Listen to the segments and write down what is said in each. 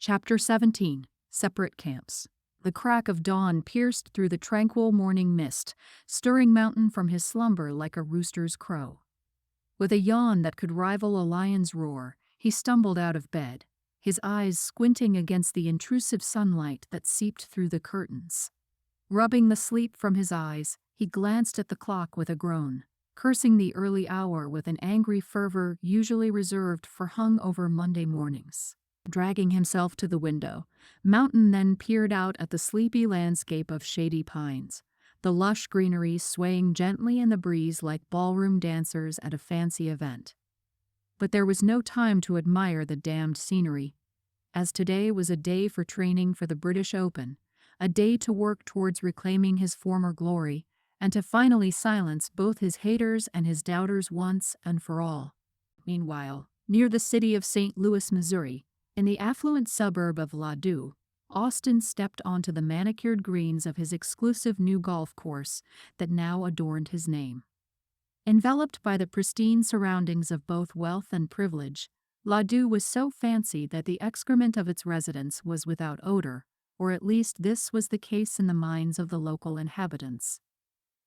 Chapter 17. Separate Camps. The crack of dawn pierced through the tranquil morning mist, stirring Mountain from his slumber like a rooster's crow. With a yawn that could rival a lion's roar, he stumbled out of bed, his eyes squinting against the intrusive sunlight that seeped through the curtains. Rubbing the sleep from his eyes, he glanced at the clock with a groan, cursing the early hour with an angry fervor usually reserved for hung-over Monday mornings. Dragging himself to the window, Mountain then peered out at the sleepy landscape of shady pines, the lush greenery swaying gently in the breeze like ballroom dancers at a fancy event. But there was no time to admire the damned scenery, as today was a day for training for the British Open, a day to work towards reclaiming his former glory, and to finally silence both his haters and his doubters once and for all. Meanwhile, near the city of St. Louis, Missouri, in the affluent suburb of Ladue, Austin stepped onto the manicured greens of his exclusive new golf course that now adorned his name. Enveloped by the pristine surroundings of both wealth and privilege, Ladue was so fancy that the excrement of its residents was without odor, or at least this was the case in the minds of the local inhabitants.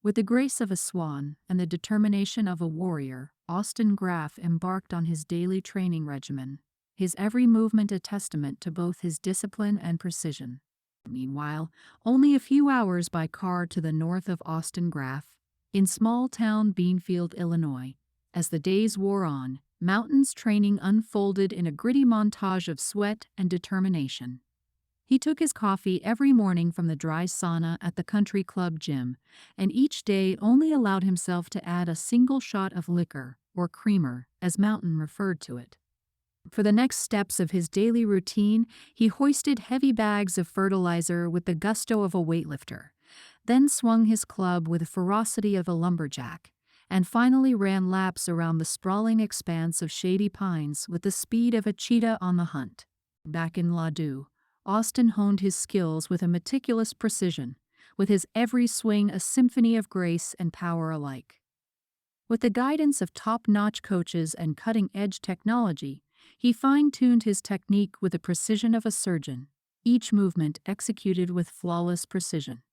With the grace of a swan and the determination of a warrior, Austin Graff embarked on his daily training regimen, his every movement a testament to both his discipline and precision. Meanwhile, only a few hours by car to the north of Austin Graff, in small-town Beanfield, Illinois, as the days wore on, Mountain's training unfolded in a gritty montage of sweat and determination. He took his coffee every morning from the dry sauna at the country club gym, and each day only allowed himself to add a single shot of liquor, or creamer, as Mountain referred to it. For the next steps of his daily routine, he hoisted heavy bags of fertilizer with the gusto of a weightlifter, then swung his club with the ferocity of a lumberjack, and finally ran laps around the sprawling expanse of shady pines with the speed of a cheetah on the hunt. Back in Ladue, Austin honed his skills with a meticulous precision, with his every swing a symphony of grace and power alike. With the guidance of top-notch coaches and cutting-edge technology, he fine-tuned his technique with the precision of a surgeon, each movement executed with flawless precision.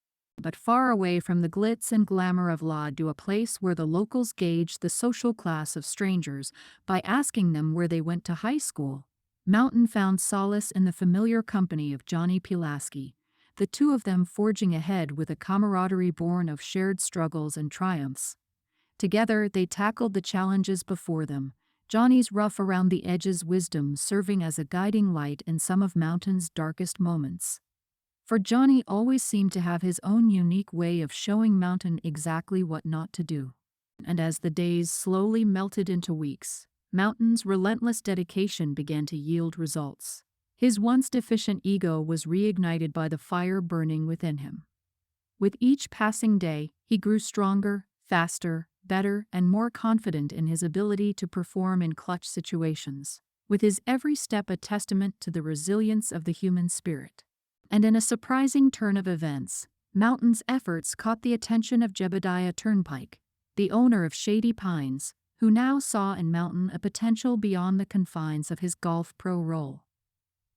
But far away from the glitz and glamour of Ladue, a place where the locals gauged the social class of strangers by asking them where they went to high school, Mountain found solace in the familiar company of Johnny Pulaski, the two of them forging ahead with a camaraderie born of shared struggles and triumphs. Together they tackled the challenges before them, Johnny's rough around the edges wisdom serving as a guiding light in some of Mountain's darkest moments. For Johnny always seemed to have his own unique way of showing Mountain exactly what not to do. And as the days slowly melted into weeks, Mountain's relentless dedication began to yield results. His once deficient ego was reignited by the fire burning within him. With each passing day, he grew stronger, faster, better, and more confident in his ability to perform in clutch situations, with his every step a testament to the resilience of the human spirit. And in a surprising turn of events, Mountain's efforts caught the attention of Jebediah Turnpike, the owner of Shady Pines, who now saw in Mountain a potential beyond the confines of his golf pro role.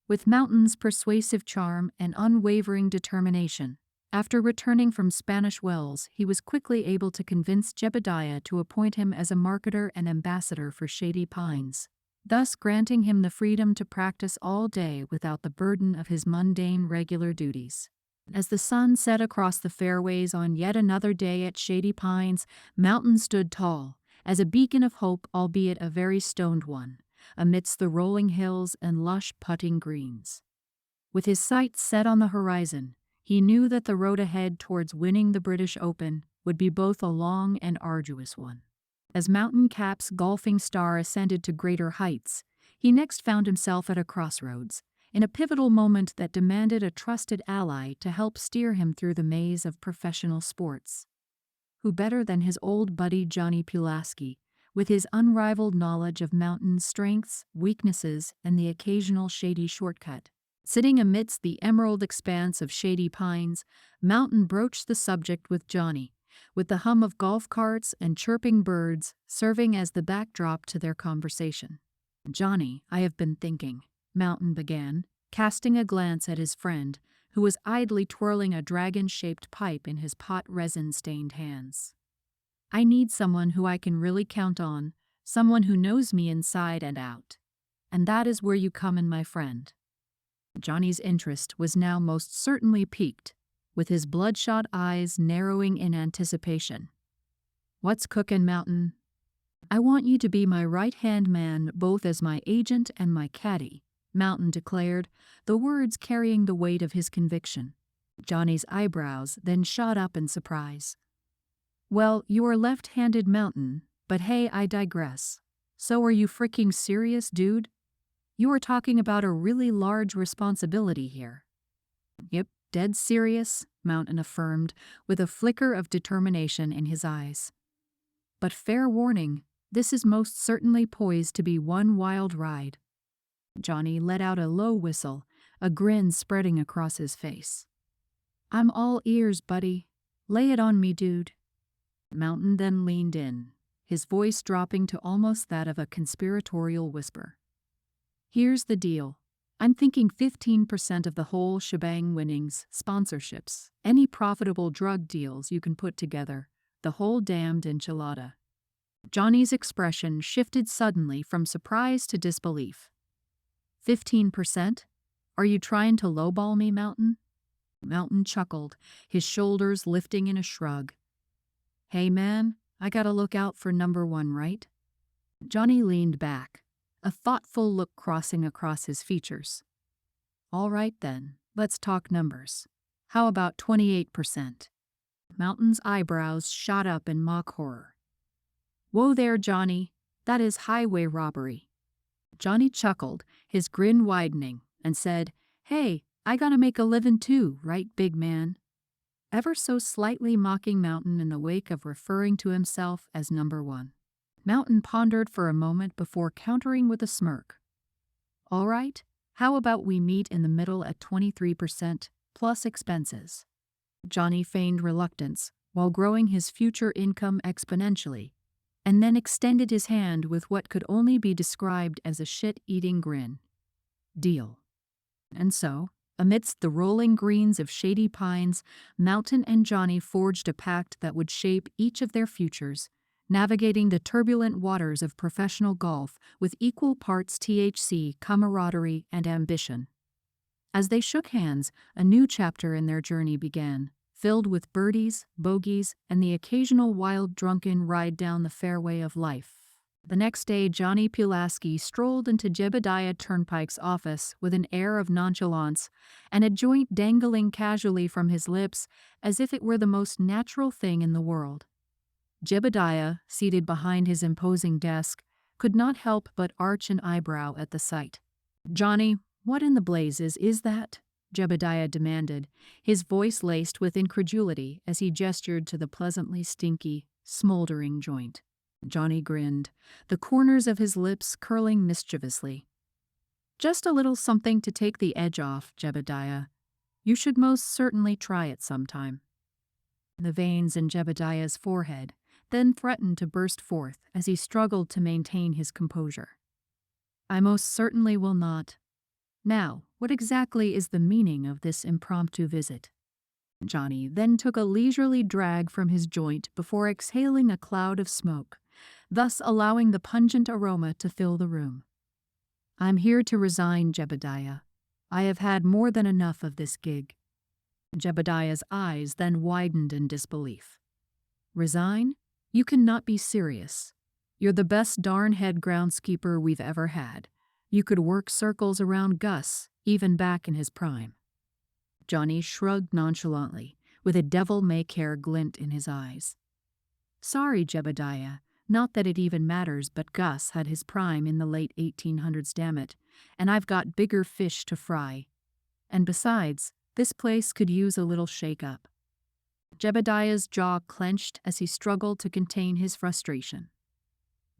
With Mountain's persuasive charm and unwavering determination, after returning from Spanish Wells, he was quickly able to convince Jebediah to appoint him as a marketer and ambassador for Shady Pines, thus granting him the freedom to practice all day without the burden of his mundane regular duties. As the sun set across the fairways on yet another day at Shady Pines, Mountain stood tall, as a beacon of hope, albeit a very stoned one, amidst the rolling hills and lush putting greens. With his sights set on the horizon, he knew that the road ahead towards winning the British Open would be both a long and arduous one. As Mountain Cap's golfing star ascended to greater heights, he next found himself at a crossroads, in a pivotal moment that demanded a trusted ally to help steer him through the maze of professional sports. Who better than his old buddy Johnny Pulaski, with his unrivaled knowledge of Mountain's strengths, weaknesses, and the occasional shady shortcut? Sitting amidst the emerald expanse of Shady Pines, Mountain broached the subject with Johnny, with the hum of golf carts and chirping birds serving as the backdrop to their conversation. "Johnny, I have been thinking," Mountain began, casting a glance at his friend, who was idly twirling a dragon-shaped pipe in his pot resin-stained hands. I need someone who I can really count on, someone who knows me inside and out. And that is where you come in, my friend. Johnny's interest was now most certainly piqued, with his bloodshot eyes narrowing in anticipation. What's cookin', Mountain? I want you to be my right-hand man both as my agent and my caddy, Mountain declared, the words carrying the weight of his conviction. Johnny's eyebrows then shot up in surprise. Well, you are left-handed, Mountain, but hey, I digress. So are you freaking serious, dude? You are talking about a really large responsibility here. Yep, dead serious, Mountain affirmed, with a flicker of determination in his eyes. But fair warning, this is most certainly poised to be one wild ride. Johnny let out a low whistle, a grin spreading across his face. I'm all ears, buddy. Lay it on me, dude. Mountain then leaned in, his voice dropping to almost that of a conspiratorial whisper. Here's the deal. I'm thinking 15% of the whole shebang, winnings, sponsorships, any profitable drug deals you can put together, the whole damned enchilada. Johnny's expression shifted suddenly from surprise to disbelief. 15%? Are you trying to lowball me, Mountain? Mountain chuckled, his shoulders lifting in a shrug. Hey man, I gotta look out for number one, right? Johnny leaned back, a thoughtful look crossing across his features. All right then, let's talk numbers. How about 28%? Mountain's eyebrows shot up in mock horror. Whoa there, Johnny. That is highway robbery. Johnny chuckled, his grin widening, and said, Hey, I gotta make a livin' too, right, big man? Ever so slightly mocking Mountain in the wake of referring to himself as number one. Mountain pondered for a moment before countering with a smirk. All right, how about we meet in the middle at 23% plus expenses? Johnny feigned reluctance while growing his future income exponentially, and then extended his hand with what could only be described as a shit-eating grin. Deal. And so, amidst the rolling greens of shady pines, Mountain and Johnny forged a pact that would shape each of their futures, navigating the turbulent waters of professional golf with equal parts THC, camaraderie, and ambition. As they shook hands, a new chapter in their journey began, filled with birdies, bogeys, and the occasional wild drunken ride down the fairway of life. The next day, Johnny Pulaski strolled into Jebediah Turnpike's office with an air of nonchalance and a joint dangling casually from his lips as if it were the most natural thing in the world. Jebediah, seated behind his imposing desk, could not help but arch an eyebrow at the sight. Johnny, what in the blazes is that? Jebediah demanded, his voice laced with incredulity as he gestured to the pleasantly stinky, smoldering joint. Johnny grinned, the corners of his lips curling mischievously. Just a little something to take the edge off, Jebediah. You should most certainly try it sometime. The veins in Jebediah's forehead then threatened to burst forth as he struggled to maintain his composure. I most certainly will not. Now, what exactly is the meaning of this impromptu visit? Johnny then took a leisurely drag from his joint before exhaling a cloud of smoke, thus allowing the pungent aroma to fill the room. I'm here to resign, Jebediah. I have had more than enough of this gig. Jebediah's eyes then widened in disbelief. Resign? You cannot be serious. You're the best darn head groundskeeper we've ever had. You could work circles around Gus, even back in his prime. Johnny shrugged nonchalantly, with a devil-may-care glint in his eyes. Sorry, Jebediah. Not that it even matters, but Gus had his prime in the late 1800s, damn it, and I've got bigger fish to fry. And besides, this place could use a little shake-up. Jebediah's jaw clenched as he struggled to contain his frustration.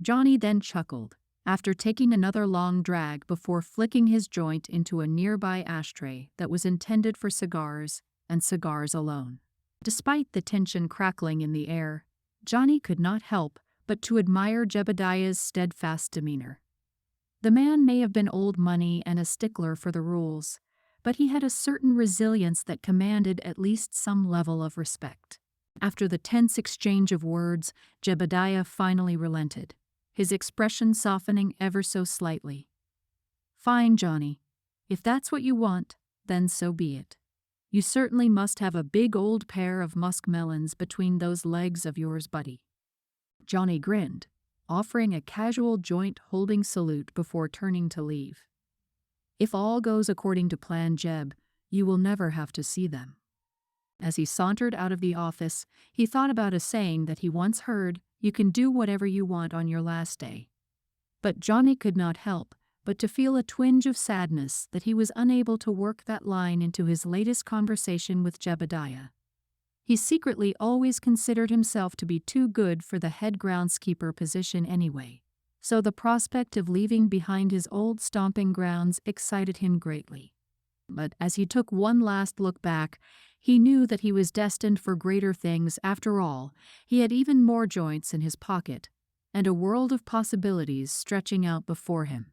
Johnny then chuckled, after taking another long drag before flicking his joint into a nearby ashtray that was intended for cigars and cigars alone. Despite the tension crackling in the air, Johnny could not help but to admire Jebediah's steadfast demeanor. The man may have been old money and a stickler for the rules, but he had a certain resilience that commanded at least some level of respect. After the tense exchange of words, Jebediah finally relented, his expression softening ever so slightly. "Fine, Johnny. If that's what you want, then so be it. You certainly must have a big old pair of muskmelons between those legs of yours, buddy." Johnny grinned, offering a casual joint-holding salute before turning to leave. "If all goes according to plan, Jeb, you will never have to see them." As he sauntered out of the office, he thought about a saying that he once heard, "You can do whatever you want on your last day." But Johnny could not help but to feel a twinge of sadness that he was unable to work that line into his latest conversation with Jebediah. He secretly always considered himself to be too good for the head groundskeeper position anyway, so the prospect of leaving behind his old stomping grounds excited him greatly. But as he took one last look back, he knew that he was destined for greater things after all. He had even more joints in his pocket, and a world of possibilities stretching out before him.